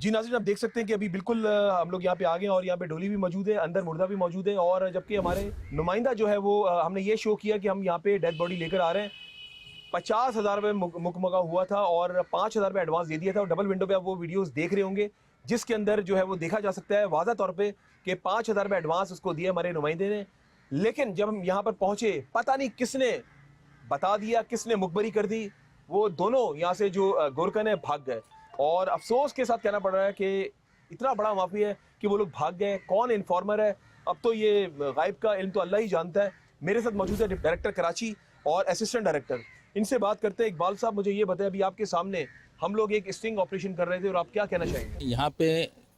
जी नाज़रीन, आप देख सकते हैं कि अभी बिल्कुल हम लोग यहाँ पे आ गए हैं और यहाँ पे डोली भी मौजूद है, अंदर मुर्दा भी मौजूद है और जबकि हमारे नुमाइंदा जो है वो हमने ये शो किया कि हम यहाँ पे डेड बॉडी लेकर आ रहे हैं। 50,000 रुपये मुकमगा हुआ था और 5,000 रुपये एडवांस दे दिया था और डबल विंडो पे आप वो वीडियोस देख रहे होंगे जिसके अंदर जो है वो देखा जा सकता है वाज़ा तौर पे कि 5,000 रुपये एडवांस उसको दिए हमारे नुमाइंदे ने। लेकिन जब हम यहाँ पर पहुँचे, पता नहीं किसने बता दिया, किसने मुखबरी कर दी, वो दोनों यहाँ से जो गोरकन है भाग गए और अफसोस के साथ कहना पड़ रहा है कि इतना बड़ा माफिया है कि वो लोग भाग गए। कौन इन्फॉर्मर है अब तो ये गायब का इल्म तो अल्लाह ही जानता है। मेरे साथ मौजूद है डायरेक्टर कराची और असिस्टेंट डायरेक्टर, इनसे बात करते हैं। इकबाल साहब, मुझे ये बताएं, अभी आपके सामने हम लोग एक स्टिंग ऑपरेशन कर रहे थे और आप क्या कहना चाहेंगे? यहाँ पे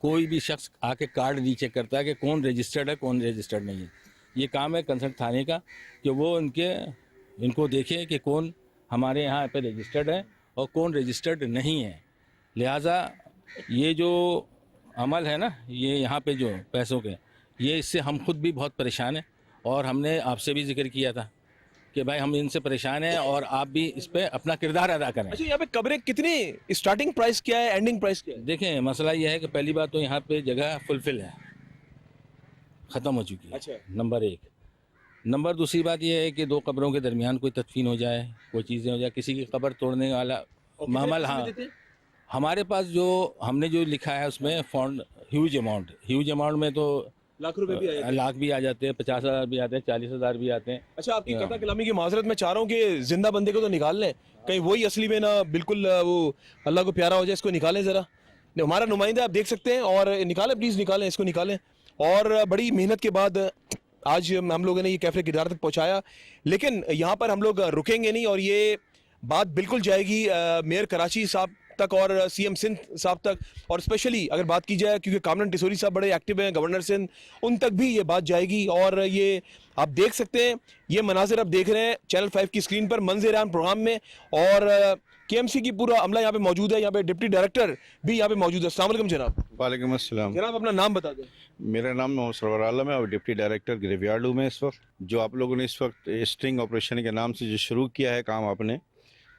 कोई भी शख्स आके कार्ड नहीं चेक करता है कि कौन रजिस्टर्ड है कौन रजिस्टर्ड नहीं है। ये काम है कंसर्न थाने का कि वो इनको देखे कि कौन हमारे यहाँ पे रजिस्टर्ड है और कौन रजिस्टर्ड नहीं है। लिहाजा ये जो अमल है ना, ये यहाँ पे जो पैसों के, ये इससे हम खुद भी बहुत परेशान हैं और हमने आपसे भी जिक्र किया था कि भाई हम इनसे परेशान हैं और आप भी इस पे अपना किरदार अदा करें। अच्छा, यहाँ पे कब्रें कितनी, स्टार्टिंग प्राइस क्या है, एंडिंग प्राइस क्या है? देखें, मसला ये है कि पहली बात तो यहाँ पे जगह फुलफिल है, ख़त्म हो चुकी है। अच्छा। नंबर एक। नंबर दूसरी बात यह है कि दो कब्रों के दरमियान कोई तदफीन हो जाए, कोई चीज़ें हो जाए, किसी की कब्र तोड़ने वाला मामला। हाँ, हमारे पास जो हमने जो लिखा है उसमें फंड ह्यूज अमाउंट में तो लाख रुपए भी आए, लाख भी आ जाते हैं, 50,000 भी आते हैं, 40,000 भी आते हैं। अच्छा, आपकी कथा कलामी की माजरत में चाह रहा हूँ कि जिंदा बंदे को तो निकाल लें, कहीं वही असली में ना बिल्कुल वो अल्लाह को प्यारा हो जाए। इसको निकालें ज़रा, हमारा नुमाइंदा आप देख सकते हैं और निकालें, प्लीज़ निकालें, इसको निकालें। और बड़ी मेहनत के बाद आज हम लोगों ने ये कैफे किरदार तक पहुँचाया, लेकिन यहाँ पर हम लोग रुकेंगे नहीं और ये बात बिल्कुल जाएगी मेयर कराची साहब तक और सीएम सिंध साहब तक, और स्पेशली अगर बात की जाए क्योंकि कामरान टिसोरी साहब बड़े एक्टिव हैं, गवर्नर सिंध, उन तक भी ये बात जाएगी। और ये आप देख सकते हैं, ये मनाजिर आप देख रहे हैं चैनल 5 की स्क्रीन पर मंज़र-ए-आम प्रोग्राम में, और केएमसी की पूरा अमला यहाँ पे मौजूद है। यहाँ पे डिप्टी डायरेक्टर भी यहाँ पे मौजूद है। अस्सलाम वालेकुम जनाब। वालेकुम अस्सलाम। जनाब अपना नाम बता दें। मेरा नाम मोहम्मद सरवर आलम है और डिप्टी डायरेक्टर ग्रेवयार्ड हूँ मैं इस वक्त। जो आप लोगों ने इस वक्त स्टिंग ऑपरेशन के नाम से जो शुरू किया है काम आपने,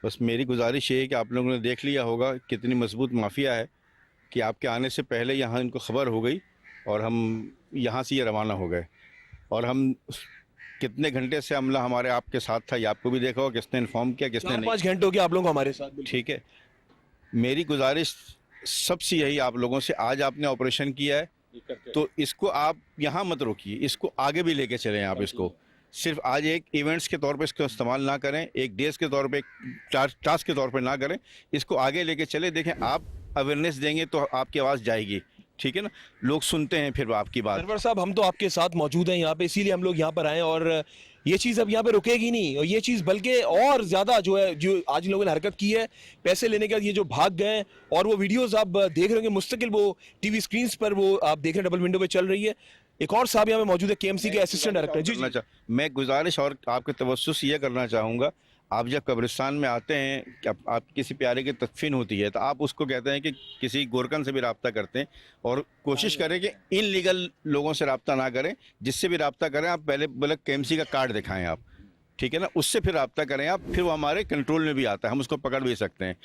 बस मेरी गुजारिश ये है कि आप लोगों ने देख लिया होगा कितनी मजबूत माफिया है कि आपके आने से पहले यहाँ इनको खबर हो गई और हम यहाँ से ये रवाना हो गए। और हम कितने घंटे से अमला हमारे आपके साथ था, ये आपको भी देखा होगा, किसने इन्फॉर्म किया किसने नहीं। 4-5 घंटे हो गए आप लोगों को हमारे साथ। ठीक है, मेरी गुजारिश सबसे यही आप लोगों से, आज आपने ऑपरेशन किया है तो इसको आप यहाँ मत रोकिए, इसको आगे भी लेके चलें। आप इसको सिर्फ आज एक इवेंट्स के तौर पे इसको इस्तेमाल ना करें, एक डेज के तौर पे, टास्क के तौर पे ना करें, इसको आगे लेके चले। देखें, आप अवेयरनेस देंगे तो आपकी आवाज़ जाएगी, ठीक है ना, लोग सुनते हैं फिर आपकी बात। सरवर साहब, हम तो आपके साथ मौजूद हैं यहाँ पे, इसीलिए हम लोग यहाँ पर आए और ये चीज़ अब यहाँ पे रुकेगी नहीं, और ये चीज़ बल्कि और ज़्यादा जो है, जो आज लोगों ने हरकत की है पैसे लेने के बाद, ये जो भाग गए, और वो वीडियोस आप देख रहे होंगे मुस्तकिल, वो टीवी स्क्रीन पर वो आप देख रहे हैं, डबल विंडो पे चल रही है। एक और साहब यहाँ पे मौजूद है, केएमसी के असिस्टेंट डायरेक्टर। जी, मैं गुजारिश और आपके तवस्सुस ये करना चाहूँगा, आप जब कब्रिस्तान में आते हैं कि आप किसी प्यारे की तदफीन होती है तो आप उसको कहते हैं कि किसी गोरकन से भी रब्ता करते हैं, और कोशिश करें कि इनलीगल लोगों से रब्ता ना करें। जिससे भी रब्ता करें आप पहले बोले केएमसी का कार्ड दिखाएं आप, ठीक है ना, उससे फिर रब्ता करें आप, फिर वो हमारे कंट्रोल में भी आता है, हम उसको पकड़ भी सकते हैं।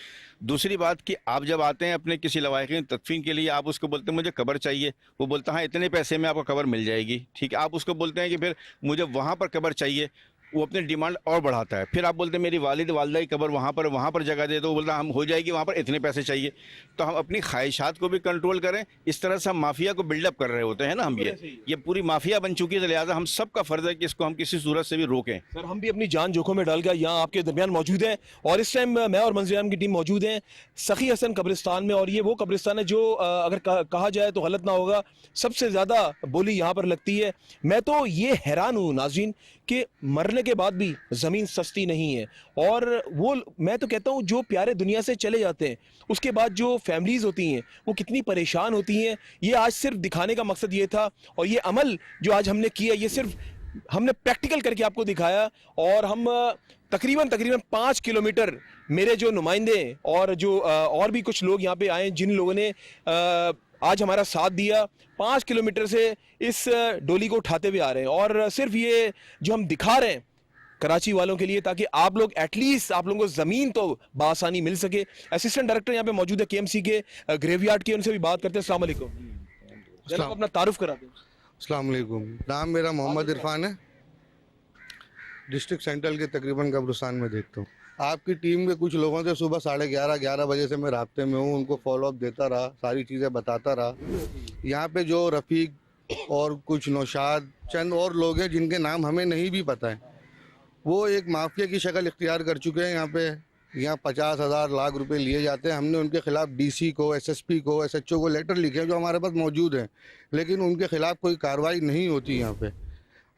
दूसरी बात कि आप जब आते हैं अपने किसी लवाहिकीन तदफीन के लिए, आप उसको बोलते हैं मुझे कब्र चाहिए, वो बोलता है हाँ इतने पैसे में आपको कब्र मिल जाएगी, ठीक है। आप उसको बोलते हैं कि फिर मुझे वहाँ पर कब्र चाहिए, वो अपनी डिमांड और बढ़ाता है। फिर आप बोलते हैं मेरी वालिद वालदा की कब्र वहाँ पर जगह दे, तो वो बोलता है हम हो जाएगी, वहाँ पर इतने पैसे चाहिए। तो हम अपनी ख्वाहिशात को भी कंट्रोल करें, इस तरह से हम माफिया को बिल्डअप कर रहे होते हैं ना, हम ये पूरी माफिया बन चुकी है। तो लिहाजा हम सबका फ़र्ज़ है कि इसको हम किसी सूरत से भी रोकें। सर, हम भी अपनी जान जोखों में डालकर यहाँ आपके दरमियान मौजूद हैं, और इस टाइम मैं और मंज़र-ए-आम की टीम मौजूद हैं सखी हसन कब्रिस्तान में। और ये वो कब्रिस्तान है जो अगर कहा जाए तो गलत ना होगा, सबसे ज़्यादा बोली यहाँ पर लगती है। मैं तो ये हैरान हूँ नाज़रीन कि मरने के बाद भी ज़मीन सस्ती नहीं है, और वो मैं तो कहता हूँ जो प्यारे दुनिया से चले जाते हैं उसके बाद जो फैमिलीज़ होती हैं वो कितनी परेशान होती हैं। ये आज सिर्फ दिखाने का मकसद ये था, और ये अमल जो आज हमने किया ये सिर्फ हमने प्रैक्टिकल करके आपको दिखाया। और हम तकरीबन 5 किलोमीटर, मेरे जो नुमाइंदे और जो और भी कुछ लोग यहाँ पे आए जिन लोगों ने आज हमारा साथ दिया, 5 किलोमीटर से इस डोली को उठाते हुए आ रहे हैं। और सिर्फ ये जो हम दिखा रहे हैं कराची वालों के लिए, ताकि आप लोग एटलीस्ट आप लोगों को जमीन तो बासानी मिल सके। असिस्टेंट डायरेक्टर यहाँ पे मौजूद है केएमसी के ग्रेवयार्ड के, उनसे भी बात करते हैं। अस्सलाम वालेकुम, जरा अपना तारुफ कराते हैं। अस्सलाम वालेकुम, नाम मेरा मोहम्मद इरफान है, डिस्ट्रिक्ट सेंट्रल के तकरीबन कब्रिस्तान में देखता हूँ। आपकी टीम के कुछ लोगों से सुबह 11:30 बजे से मैं राब्ते में हूँ, उनको फॉलोअप देता रहा, सारी चीज़ें बताता रहा। यहाँ पे जो रफ़ीक और कुछ नौशाद चंद और लोग हैं जिनके नाम हमें नहीं भी पता है, वो एक माफिया की शक्ल इख्तियार कर चुके हैं। यहाँ 50,000 लाख रुपए लिए जाते हैं। हमने उनके खिलाफ डीसी को, एसएसपी को, एसएचओ को लेटर लिखे हैं जो हमारे पास मौजूद हैं, लेकिन उनके खिलाफ कोई कार्रवाई नहीं होती। यहाँ पे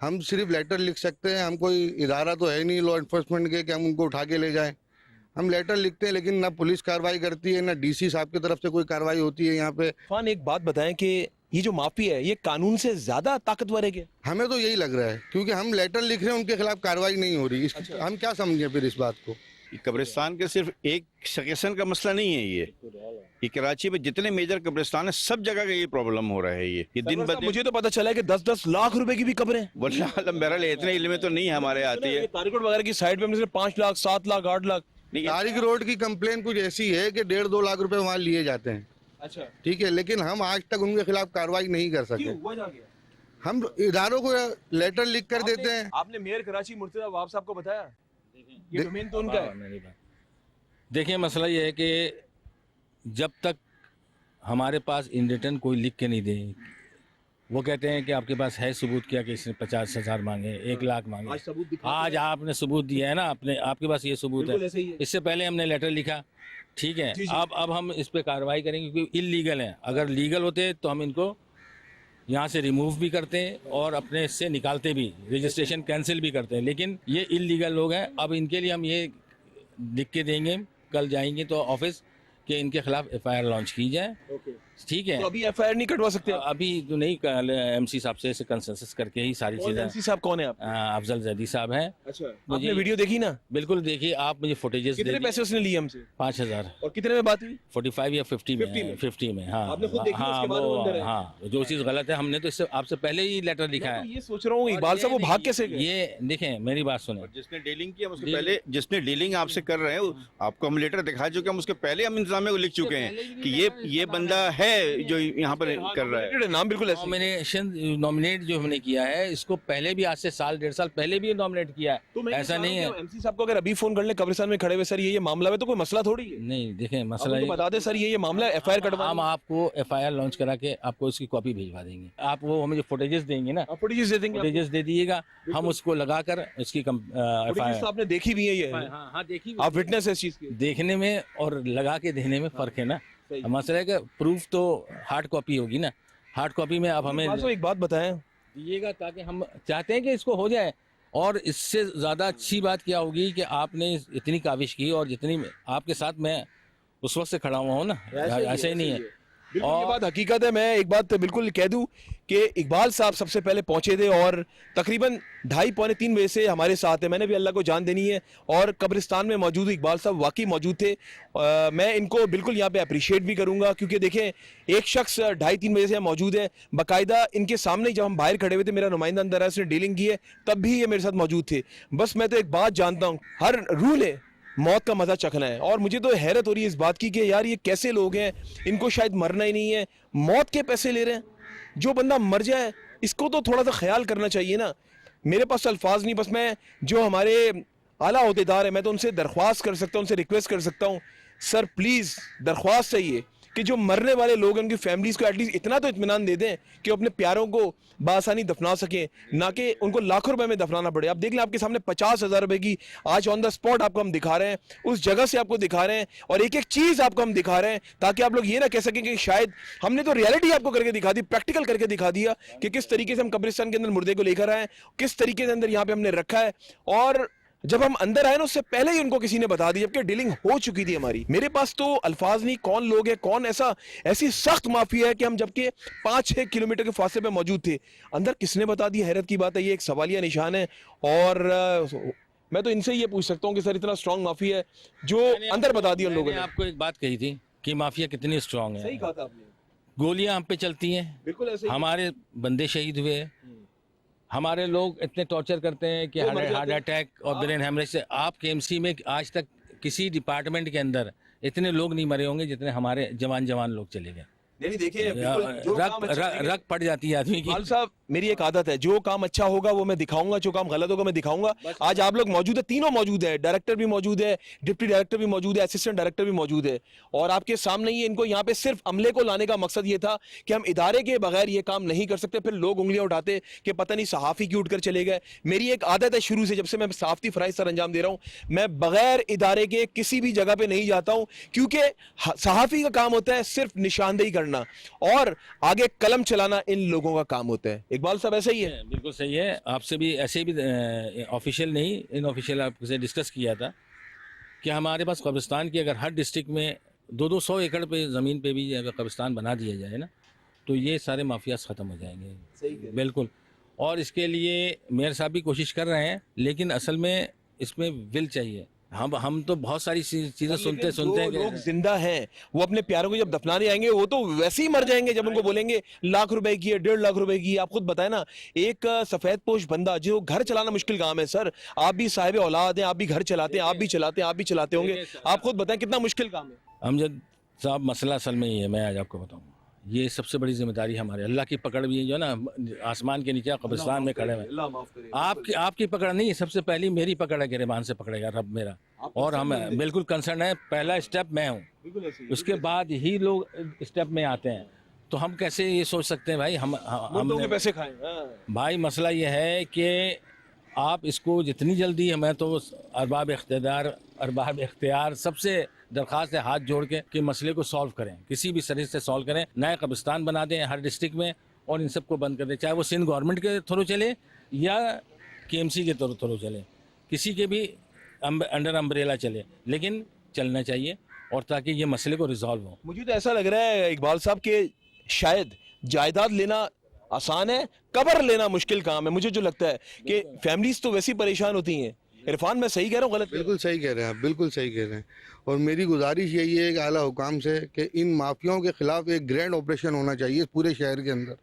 हम सिर्फ लेटर लिख सकते हैं, हम कोई इदारा तो है नहीं लॉ इन्फोर्समेंट के कि हम उनको उठा के ले जाएं। हम लेटर लिखते हैं लेकिन ना पुलिस कार्रवाई करती है, ना डीसी साहब की तरफ से कोई कार्रवाई होती है यहाँ पे। इरफान, एक बात बताएं कि ये जो माफिया है ये कानून से ज्यादा ताकतवर है क्या? हमें तो यही लग रहा है, क्योंकि हम लेटर लिख रहे हैं, उनके खिलाफ कार्रवाई नहीं हो रही। हम क्या समझें फिर इस बात को? कब्रिस्तान के सिर्फ एक सेक्शन का मसला नहीं है ये कराची में जितने मेजर कब्रिस्तान है सब जगह का ये प्रॉब्लम हो रहा है। ये दिन ब दिन मुझे तो पता चला है कि 10-10 लाख रुपए की भी कब्रें हैं। वल्लाह बहरहाल इतने इल्म तो नहीं हमारे आती है। तारिक रोड वगैरह की साइड पे हमने 5 लाख, 7 लाख, 8 लाख। तारिक रोड की कंप्लेन कुछ ऐसी है कि 1.5-2 लाख रुपए वहाँ लिए जाते हैं। अच्छा, ठीक है, लेकिन हम आज तक उनके खिलाफ कार्रवाई नहीं कर सके। क्यों? वजह क्या? हम इदारों को लेटर लिख कर देते हैं। आपने मेयर कराची मुर्तजा वहाब साहब को बताया? ये डोमेन तो उनका है। देखिए, मसला ये है कि जब तक हमारे पास इन रिटर्न कोई लिख के नहीं दे, वो कहते हैं कि आपके पास है सबूत क्या कि इसने 50,000 मांगे, 1 लाख मांगे। आज सबूत दिखा, आज आपने सबूत दिया है ना, आपके पास ये सबूत बिल्कुल है। ऐसे ही है। इससे पहले हमने लेटर लिखा, ठीक है। जी, जी। अब हम इस पे कार्रवाई करेंगे क्योंकि इलीगल है। अगर लीगल होते तो हम इनको यहाँ से रिमूव भी करते हैं और अपने इससे निकालते भी, रजिस्ट्रेशन कैंसिल भी करते हैं। लेकिन ये इलीगल लोग हैं। अब इनके लिए हम ये लिख के देंगे, कल जाएंगे तो ऑफिस के इनके खिलाफ एफआईआर लॉन्च की जाए, ठीक है। तो अभी एफआईआर नहीं कटवा सकते? अभी तो नहीं, कल एमसी साहब से कंसेंसस करके ही सारी चीजें। एमसी साहब कौन है आप? अफजल जैदी साहब हैं। अच्छा, मुझे आपने वीडियो देखी ना? बिल्कुल देखिए, आप मुझे फुटेजेस कितने पैसे उसने लिए हमसे? 5,000। और कितने में बात हुई? 45 या 50 में? 50 में, हाँ। आपने खुद देखी, उसके बाद वो अंदर है? हाँ, जो चीज़ गलत है हमने तो इससे आपसे पहले ही लेटर लिखा मैं है। तो ये सोच रहा हूँ इकबाल साहब वो भाग कैसे गए? ये देखें, मेरी बात सुने। जिसने डीलिंग किया उसके पहले, जिसने डीलिंग आपसे कर रहे हैं आपको हम लेटर दिखा चुके हैं, उसके पहले हम इंतजाम को लिख चुके हैं कि ये बंदा है जो यहाँ पर कर रहा है। नाम बिल्कुल ऐसे। नॉमिनेट जो हमने किया है, इसको पहले भी आज से 1.5 साल पहले भी नॉमिनेट किया तो है। ऐसा नहीं है। एमसी साहब को अगर अभी फोन कर ले कब्रिस्तान में खड़े हुए, सर ये मामला है, तो कोई मसला थोड़ी है। नहीं, देखें, मसला तो बता दे सर ये मामला है, एफआईआर कटवा। हम आपको एफआईआर लॉन्च करा के आपको इसकी कॉपी भिजवा देंगे। आप वो हमें जो फुटेजेस देंगे ना, फुटेजेस दे देंगे, फुटेजेस दे दीजिएगा, हम उसको लगाकर इसकी फुटेजेस आपने देखी भी है ये? हाँ, देखिए, आप विटनेस है इस चीज की? देखने में और लगा के देने में फर्क है ना। मसला है कि प्रूफ तो हार्ड कॉपी होगी ना। हार्ड कॉपी में आप हमें एक बात बताएं दीजिएगा, ताकि हम चाहते हैं कि इसको हो जाए। और इससे ज़्यादा अच्छी बात क्या होगी कि आपने इतनी काविश की, और जितनी आपके साथ मैं उस वक्त से खड़ा हुआ हूँ ना, ऐसे ही नहीं है। बिल्कुल ये बात हकीकत है। मैं एक बात बिल्कुल कह दूं कि इकबाल साहब सबसे पहले पहुंचे थे और तकरीबन 2:30-3 बजे से हमारे साथ है। मैंने भी अल्लाह को जान देनी है, और कब्रिस्तान में मौजूद इकबाल साहब वाकई मौजूद थे। मैं इनको बिल्कुल यहाँ पे अप्रिशिएट भी करूंगा, क्योंकि देखें एक शख्स 2:30-3 बजे से मौजूद है, बाकायदा इनके सामने जब हम बाहर खड़े हुए थे, मेरा नुमाइंदा अंदर आया, उसने डीलिंग की है, तब भी ये मेरे साथ मौजूद थे। बस मैं तो एक बात जानता हूँ, हर रूल है मौत का मजा चखना है। और मुझे तो हैरत हो रही है इस बात की कि यार ये कैसे लोग हैं, इनको शायद मरना ही नहीं है, मौत के पैसे ले रहे हैं। जो बंदा मर जाए इसको तो थोड़ा सा ख्याल करना चाहिए ना। मेरे पास अल्फाज नहीं, बस मैं जो हमारे आला ओहदेदार है मैं तो उनसे दरख्वास्त कर सकता हूँ, उनसे रिक्वेस्ट कर सकता हूँ, सर प्लीज़ दरख्वास्त चाहिए कि जो मरने वाले लोग हैं उनकी फैमिलीज़ को एटलीस्ट इतना तो इत्मीनान दे दें कि अपने प्यारों को बासानी दफना सकें, ना कि उनको लाखों रुपए में दफनाना पड़े। आप देख लें, आपके सामने 50,000 रुपए की आज ऑन द स्पॉट आपको हम दिखा रहे हैं, उस जगह से आपको दिखा रहे हैं, और एक एक चीज़ आपको हम दिखा रहे हैं ताकि आप लोग ये ना कह सकें कि शायद हमने तो रियलिटी आपको करके दिखा दी, प्रैक्टिकल करके दिखा दिया कि किस तरीके से हम कब्रिस्तान के अंदर मुर्दे को लेकर आए, किस तरीके से अंदर यहाँ पे हमने रखा है। और जब हम अंदर आए ना उससे पहले ही उनको किसी ने बता दी, जबकि डीलिंग हो चुकी थी हमारी। मेरे पास तो अल्फाज नहीं, कौन लोग हैं, कौन ऐसी सख्त माफिया है कि हम जबकि 5-6 किलोमीटर के फासले पे मौजूद थे, अंदर किसने बता दी? हैरत की बात है, ये एक सवालिया निशान है। और मैं तो इनसे ये पूछ सकता हूँ कि सर इतना स्ट्रॉन्ग माफिया है जो अंदर बता दी उन लोगों ने। आपको एक बात कही थी कि माफिया कितनी स्ट्रांग है। सही कहा था आपने। गोलियां हम पे चलती हैं, बिल्कुल ऐसे ही। हमारे बंदे शहीद हुए, हमारे लोग इतने टॉर्चर करते हैं कि वो मर जाते हार्ट हैं। अटैक और ब्रेन हेमरेज से आप केएमसी में आज तक किसी डिपार्टमेंट के अंदर इतने लोग नहीं मरे होंगे जितने हमारे जवान लोग चले गए। नहीं देखिए बिल्कुल जो काम अच्छा करेंगे- रग पड़ जाती है आदमी की। इकबाल साहब मेरी एक आदत है, जो काम अच्छा होगा वो मैं दिखाऊंगा, जो काम गलत होगा मैं दिखाऊंगा। आज आप लोग मौजूद है, तीनों मौजूद है, डायरेक्टर भी मौजूद है, डिप्टी डायरेक्टर भी मौजूद है, असिस्टेंट डायरेक्टर भी मौजूद है, और आपके सामने ही इनको यहाँ पे सिर्फ अमले को लाने का मकसद ये था कि हम इदारे के बगैर ये काम नहीं कर सकते। फिर लोग उंगलियां उठाते कि पता नहीं सहाफी क्यों उठकर चले गए। मेरी एक आदत है शुरू से, जब से मैं सहाफती फराइज सर अंजाम दे रहा हूं, मैं बगैर इदारे के किसी भी जगह पे नहीं जाता हूं, क्योंकि सहाफी का काम होता है सिर्फ निशानदेही करना और आगे कलम चलाना इन लोगों का काम होता है। इकबाल साहब ऐसा ही है? बिल्कुल सही है। आपसे भी ऐसे भी ऑफिशियल नहीं इनऑफिशियल आपसे डिस्कस किया था कि हमारे पास कब्रिस्तान की अगर हर डिस्ट्रिक्ट में 200 एकड़ पे ज़मीन पे भी अगर कब्रिस्तान बना दिया जाए ना, तो ये सारे माफियाज ख़त्म हो जाएंगे। सही कह रहे हैं। बिल्कुल। और इसके लिए मेयर साहब भी कोशिश कर रहे हैं, लेकिन असल में इसमें विल चाहिए। हम तो बहुत सारी चीज़ें सुनते जो हैं लोग कि जिंदा हैं वो अपने प्यारों को जब दफनाने आएंगे वो तो वैसे ही मर जाएंगे जब उनको बोलेंगे लाख रुपए की है, 1.5 लाख रुपए की है। आप खुद बताए ना, एक सफेद पोश बंदा जो घर चलाना मुश्किल काम है सर, आप भी साहिब औलाद हैं, आप भी घर चलाते हैं, आप भी चलाते होंगे, आप खुद बताएं कितना मुश्किल काम है। अमजद साहब, मसला असल में ये है, मैं आज आपको बताऊँ, ये सबसे बड़ी जिम्मेदारी हमारे, अल्लाह की पकड़ भी है जो ना आसमान के नीचे कब्रिस्तान में खड़े हुए। अल्लाह माफ करे। आपकी पकड़ नहीं, सबसे पहली मेरी पकड़ है, गिरबान से पकड़ेगा रब मेरा। और हम बिल्कुल कंसर्न है, पहला स्टेप मैं हूँ, बिल्कुल ऐसे ही। उसके बाद ही लोग स्टेप में आते हैं। तो हम कैसे ये सोच सकते हैं भाई मुर्दों के पैसे खाएं। हाँ। भाई मसला ये है कि आप इसको जितनी जल्दी, मैं तो अरबाब इख्तियार सबसे दरख्वास्त है हाथ जोड़ के कि मसले को सॉल्व करें, किसी भी तरह से सॉल्व करें, नए कब्रिस्तान बना दें हर डिस्ट्रिक्ट में और इन सबको बंद कर दें, चाहे वो सिंध गवर्नमेंट के थ्रू चले या केएमसी के थ्रू चले, किसी के भी अंडर अम्ब्रेला चले, लेकिन चलना चाहिए और ताकि ये मसले को रिजॉल्व हो। मुझे तो ऐसा लग रहा है इकबाल साहब के शायद जायदाद लेना आसान है, कब्र लेना मुश्किल काम है। मुझे जो लगता है कि फैमिलीज तो वैसी परेशान होती हैं। इरफान मैं सही कह रहा हूँ गलत? बिल्कुल सही कह रहे हैं आप, बिल्कुल सही कह रहे हैं। और मेरी गुजारिश यही है कि आला हुकाम से कि इन माफियाओं के खिलाफ एक ग्रैंड ऑपरेशन होना चाहिए पूरे शहर के अंदर।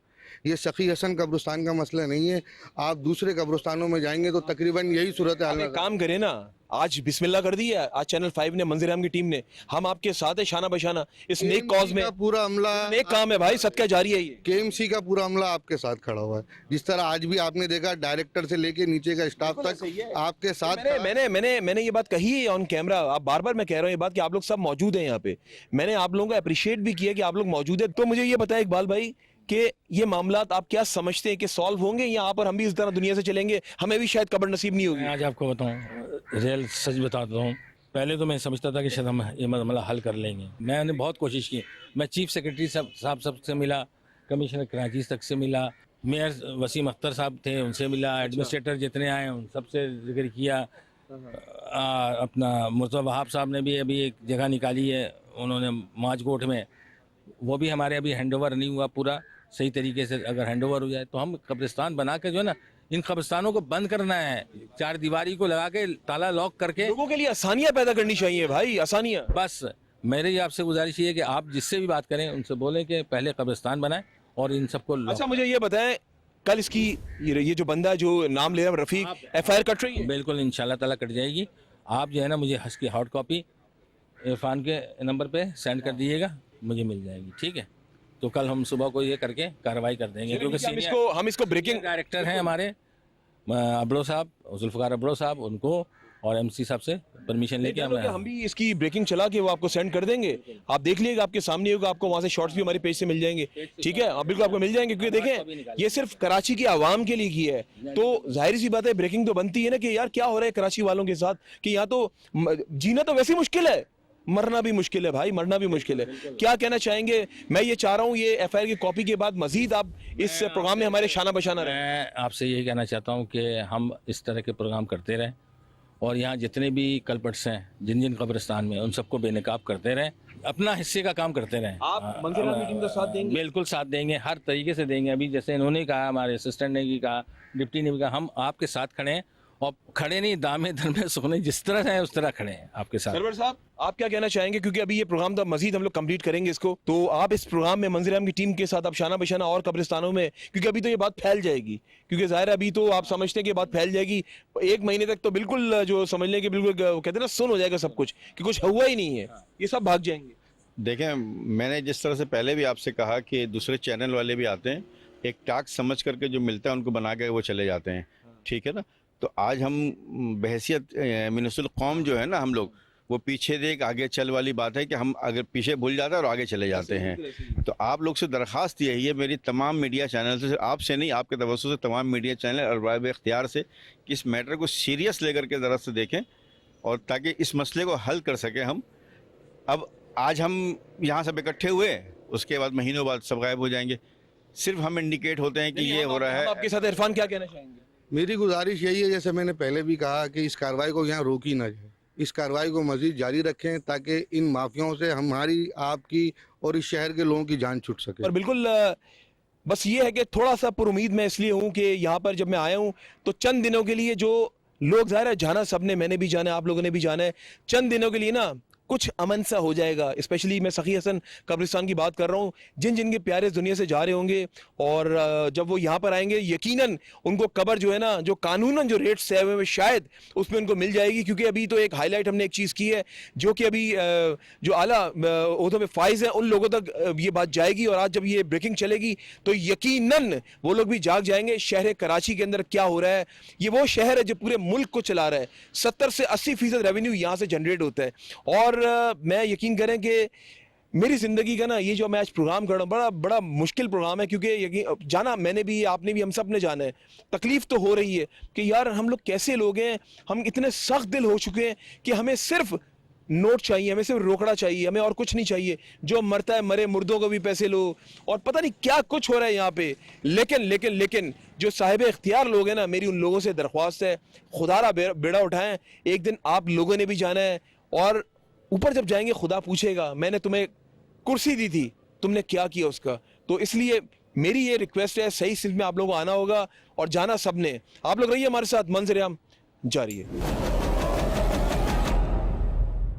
ये सखी हसन कब्रिस्तान का मसला नहीं है, आप दूसरे कब्रिस्तानों में जाएंगे तो तकरीबन यही सूरत हाल एक नजर। काम करें ना, आज बिस्मिल्लाह कर दी है, आज चैनल 5 ने, मंजर हम की टीम ने, हम आपके साथ है शाना बशाना इस नेक कॉज में। का पूरा अमला, नेक काम है भाई, सदका जारी है ये। केएमसी का पूरा अमला आपके साथ खड़ा हुआ है। जिस तरह आज भी आपने देखा डायरेक्टर से लेके नीचे का स्टाफ तक आपके साथ मैंने मैंने मैंने मैंने ये बात कही है ऑन कैमरा, आप बार मैं कह रहा हूँ ये बात कि आप लोग सब मौजूद हैं यहाँ पे। मैंने आप लोगों को अप्रिशिएट भी किया कि आप लोग मौजूद है। तो मुझे ये बताया इकबाल भाई कि ये मामलात आप क्या समझते हैं कि सॉल्व होंगे या आप और हम भी इस तरह दुनिया से चलेंगे, हमें भी शायद कब्र नसीब नहीं होगी? मैं आज आपको बताऊं, रियल सच बताता हूँ, पहले तो मैं समझता था कि शायद हम ये मामला हल कर लेंगे। मैंने बहुत कोशिश की, मैं चीफ सेक्रेटरी साहब सबसे मिला, कमिश्नर कराची तक से मिला, मेयर वसीम अख्तर साहब थे उनसे मिला, एडमिनिस्ट्रेटर जितने आए उन सबसे जिक्र किया। अपना मुर्तज़ा वहाब साहब ने भी अभी एक जगह निकाली है उन्होंने माजकोट में, वो भी हमारे अभी हैंडओवर नहीं हुआ पूरा सही तरीके से। अगर हैंडओवर हो जाए तो हम कब्रिस्तान बना के जो है ना, इन कब्रिस्तानों को बंद करना है, चार दीवारी को लगा के ताला लॉक करके। लोगों के लिए आसानियां पैदा करनी चाहिए भाई, आसानियां। बस मेरी आपसे गुजारिश ये है कि आप जिससे भी बात करें उनसे बोलें कि पहले कब्रिस्तान बनाएं और इन सबको अच्छा मुझे ये बताएं, कल इसकी ये जो बंदा जो नाम ले रहा है रफीक, FIR कट रही है? बिल्कुल इंशाल्लाह ताला कट जाएगी। आप जो है ना मुझे इसकी हार्ड कॉपी इरफान के नंबर पे सेंड कर दीजिएगा, मुझे मिल जाएगी, ठीक है? तो कल हम सुबह को ये करके कार्रवाई कर देंगे, क्योंकि हम इसको ब्रेकिंग डायरेक्टर हैं हमारे अबड़ो साहब, जुल्फ़िकार अबड़ो साहब, उनको और MC साहब से परमिशन लेके हम भी इसकी ब्रेकिंग चला के वो आपको सेंड कर देंगे, आप देख लीजिएगा, आपके सामने होगा, आपको वहां से शॉर्ट्स भी हमारे पेज से मिल जाएंगे, ठीक है? आप बिल्कुल आपको मिल जाएंगे, क्योंकि देखें ये सिर्फ कराची की आवाम के लिए की है, तो जाहिर सी बात है ब्रेकिंग तो बनती है ना कि यार क्या हो रहा है कराची वालों के साथ, कि यहाँ तो जीना तो वैसे मुश्किल है, मरना भी मुश्किल है भाई, मरना भी मुश्किल है। क्या कहना चाहेंगे? मैं ये चाह रहा हूँ ये FIR की कॉपी के बाद मजीद आप इस प्रोग्राम में हमारे शाना बशाना रहे। मैं आपसे यही कहना चाहता हूँ कि हम इस तरह के प्रोग्राम करते रहें और यहाँ जितने भी कल्प्रिट्स हैं जिन जिन कब्रिस्तान में, उन सबको बेनकाब करते रहें, अपना हिस्से का काम करते रहें। आप मंजर आलम की टीम का साथ देंगे? बिल्कुल साथ देंगे, हर तरीके से देंगे। अभी जैसे इन्होंने कहा, हमारे असिस्टेंट ने भी कहा, डिप्टी ने भी कहा, हम आपके साथ खड़े हैं और खड़े नहीं, दामे दरमे सोने, जिस तरह है उस तरह खड़े हैं आपके साथ। सरवर साहब, आप क्या कहना चाहेंगे, क्योंकि अभी ये प्रोग्राम तो मजीद हम लोग कंप्लीट करेंगे इसको, तो आप इस प्रोग्राम में मंजर आम की टीम के साथ आप शाना बशाना और कब्रिस्तानों में, क्योंकि अभी तो ये बात फैल जाएगी, क्योंकि जाहिर है अभी तो आप समझते हैं कि बात फैल जाएगी, 1 महीने तक तो बिल्कुल जो समझ लें कि बिल्कुल कहते हैं ना सुन हो जाएगा सब कुछ, कि कुछ हुआ ही नहीं है, ये सब भाग जाएंगे। देखें, मैंने जिस तरह से पहले भी आपसे कहा कि दूसरे चैनल वाले भी आते हैं, एक टास्क समझ करके जो मिलता है उनको बना के वो चले जाते हैं, ठीक है ना। तो आज हम बहैसियत मिनिस्टर कौम जो है ना, हम लोग वो पीछे देख आगे चल वाली बात है कि हम अगर पीछे भूल जाते हैं और आगे चले जाते हैं। तो आप लोग से दरख्वास्त यही है मेरी तमाम मीडिया चैनल से, आपसे नहीं, आपके तवज्जो से तमाम मीडिया चैनल अरबाब इख्तियार से, कि इस मैटर को सीरियस लेकर के ज़रा से देखें और ताकि इस मसले को हल कर सकें हम। अब आज हम यहाँ सब इकट्ठे हुए, उसके बाद महीनों बाद सब गायब हो जाएंगे। सिर्फ हम इंडिकेट होते हैं कि ये हो रहा है। आपके साथ इरफान क्या कहना चाहेंगे? मेरी गुजारिश यही है, जैसे मैंने पहले भी कहा, कि इस कार्रवाई को यहाँ रोकी ना जाए, इस कार्रवाई को मजीद जारी रखें ताकि इन माफियाओं से हमारी, आपकी और इस शहर के लोगों की जान छूट सके। और बिल्कुल बस ये है कि थोड़ा सा पुरुमीद मैं इसलिए हूँ कि यहाँ पर जब मैं आया हूँ तो चंद दिनों के लिए जो लोग, ज़ाहिर है जाना सबने, मैंने भी जाना है, आप लोगों ने भी जाना है, चंद दिनों के लिए ना कुछ अमन सा हो जाएगा। स्पेशली मैं सखी हसन कब्रिस्तान की बात कर रहा हूँ, जिन जिनके प्यारे इस दुनिया से जा रहे होंगे और जब वो यहाँ पर आएंगे यकीनन उनको कब्र जो है ना, जो कानूनन जो रेट्स है वो शायद उसमें उनको मिल जाएगी। क्योंकि अभी तो एक हाईलाइट हमने एक चीज़ की है जो कि अभी जो आला ओहदों में फाइज हैं उन लोगों तक ये बात जाएगी, और आज जब ये ब्रेकिंग चलेगी तो यकीनन वो लोग भी जाग जाएंगे। शहर कराची के अंदर क्या हो रहा है, ये वो शहर है जो पूरे मुल्क को चला रहा है, 70 से 80% रेवेन्यू यहाँ से जनरेट होता है। और मैं यकीन करें कि मेरी ज़िंदगी का ना ये जो मैं आज प्रोग्राम कर रहा हूँ बड़ा बड़ा मुश्किल प्रोग्राम है, क्योंकि यकीन जाना मैंने भी, आपने भी, हम सब ने जाना है। तकलीफ़ तो हो रही है कि यार हम लोग कैसे लोग हैं, हम इतने सख्त दिल हो चुके हैं कि हमें सिर्फ नोट चाहिए, हमें सिर्फ रोकड़ा चाहिए, हमें और कुछ नहीं चाहिए। जो मरता है मरे, मुर्दों को भी पैसे लो, और पता नहीं क्या कुछ हो रहा है यहाँ पे। लेकिन लेकिन लेकिन जो साहिब इख्तियार लोग हैं ना, मेरी उन लोगों से दरख्वास्त है, खुदारा बेड़ा उठाएं। एक दिन आप लोगों ने भी जाना है और ऊपर जब जाएंगे खुदा पूछेगा मैंने तुम्हें कुर्सी दी थी, तुमने क्या किया उसका। तो इसलिए मेरी ये रिक्वेस्ट है, सही सिलसिले में आप लोगों को आना होगा और जाना सबने। आप लोग रहिए हमारे साथ, मंजर आम जारी है।